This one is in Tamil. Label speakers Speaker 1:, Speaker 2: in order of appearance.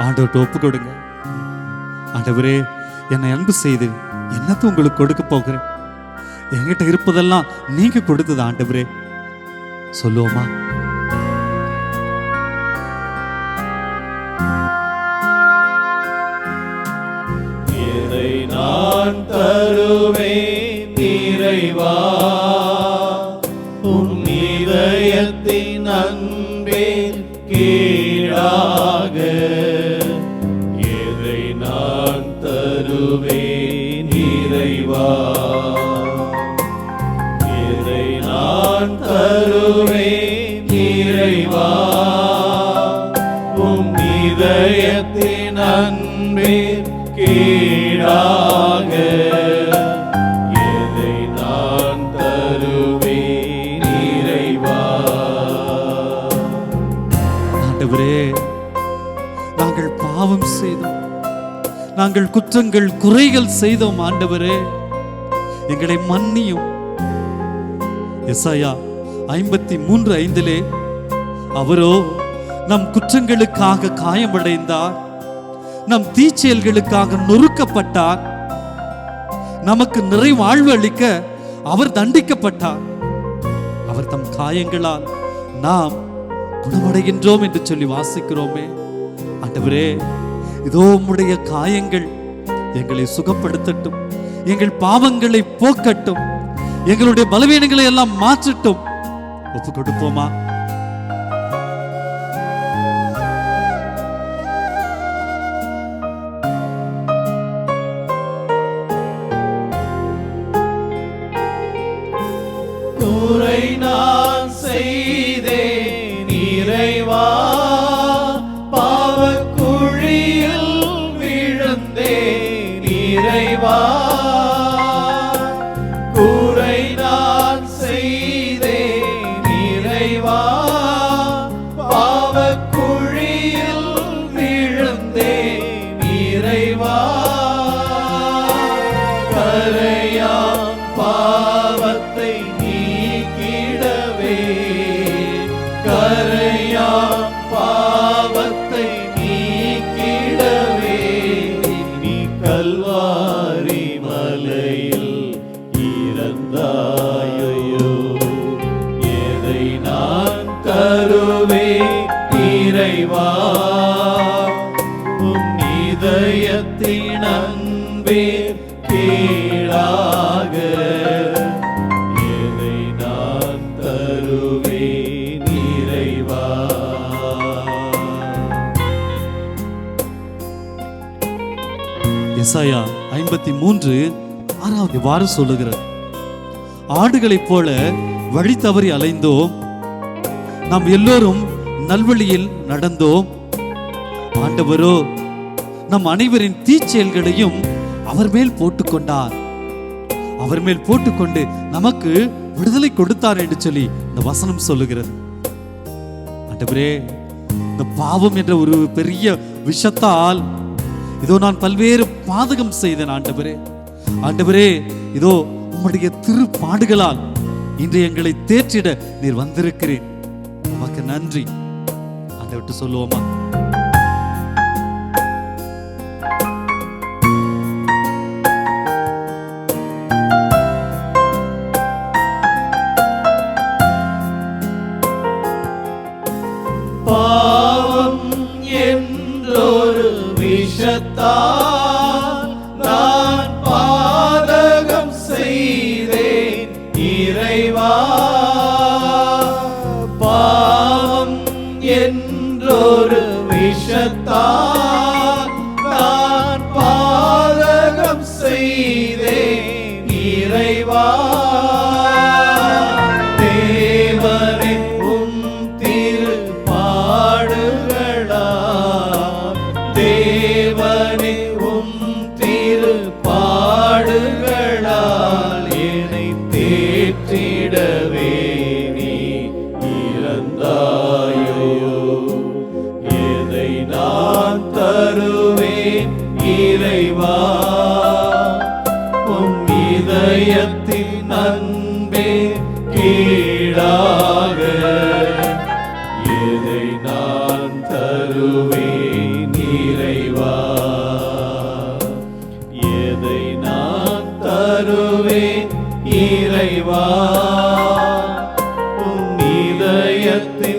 Speaker 1: ஆண்டவர்கிட்ட ஒப்பு கொடுங்க. ஆண்டவரே, என்னை அன்பு செய்து என்னத்தை உங்களுக்கு கொடுக்க போகிறேன்? என்கிட்ட இருப்பதெல்லாம் நீங்க கொடுத்தது ஆண்டவரே. சொல்லுவோமா?
Speaker 2: எதை நான் தருவேன் இறைவா, உன் இதயத்தின் அன்பின் கீழாக. எதை நான் தருவேன் இறைவா, எதை நான் தருவேன் இறைவா, உன் இதயத்தின் அன்பின் கீழாக. எதை நான் தருவேன் இறைவா.
Speaker 1: ஆண்டவரே, நாங்கள் பாவம் செய்தோம், நாங்கள் குற்றங்கள் குறைகள் செய்தோம். ஆண்டவரே, எங்களை மன்னியும். எசாயா 53:5 அவரோ நம் குற்றங்களுக்காக காயமடைந்தார், நம் தீச்செயல்களுக்காக நொறுக்கப்பட்டார், நமக்கு நிறைவாழ்வு அளிக்க அவர் தண்டிக்கப்பட்டார், அவர் தம் காயங்களால் நாம் குணமடைகின்றோம் என்று சொல்லி வாசிக்கிறோமே. ஆண்டவரே, இதோ உம்முடைய காயங்கள் எங்களை சுகப்படுத்தட்டும், எங்கள் பாவங்களை போக்கட்டும், எங்களுடைய பலவீனங்களை எல்லாம் மாற்றட்டும். ஒப்பு கொடுப்போமா?
Speaker 2: குறை நான் செய்தேன் இறைவா, பாவக்குழியில் விழுந்தேன் இறைவா. குறை நான் செய்தேன் இறைவா, பாவக்குழியில் விழுந்தேன் இறைவா. கரையான் பாவத்தை நீக்கிடவே, கரையான் பாவத்தை நீக்கிடவே, நீ கல்வாரி மலையில் இறந்தாயோ. எதை நான் தருவேன் இறைவா, உன் இதயத்தின் அன்பின் கீழாக. எதை நான் தருவேன் இறைவா.
Speaker 1: எசாயா 53:6 இவ்வாறு சொல்லுகிறது: ஆடுகளைப் போல வழி தவறி அலைந்தோம், நாம் எல்லோரும் நல்வழியில் நடந்தோம். ஆண்டவரோ நம் அனைவரின் தீச்செயல்களையும் அவர் மேல் போட்டுக்கொண்டார், அவர் மேல் போட்டுக்கொண்டு நமக்கு விடுதலை கொடுத்தார் என்று சொல்லி இந்த வசனம் சொல்லுகிறது. ஆண்டவரே, இந்த பாவம் என்ற ஒரு பெரிய விஷத்தால் இதோ நான் பல்வேறு பாதகம் செய்தேன். ஆண்டவரே, ஆண்டவரே, இதோ உம்முடைய திருப்பாடுகளால் இன்று எங்களை தேற்றிட நீர் வந்திருக்கிறேன், உமக்கு நன்றி. ஆண்டவர்கிட்ட சொல்லுவோமா?
Speaker 2: பாவம் என்றொரு விஷத்தால் நான் பாதகம் செய்தேன் இறைவா. பாவம் என்றொரு விஷத்தால் நான் பாதகம் செய்தேன் இறைவா. தேவனே, உம் திருப்பாடுகளால், தேவனே, உம் திருப்பாடுகளால் என்னை தேற்றிடவே நீ இறந்தாயோ. எதை நான் தருவேன் இறைவா, உம் இதயத்தின் அன்பே கீழாக. எதை நான் தருவேன் இறைவா. இறைவா உன் இதயத்தின்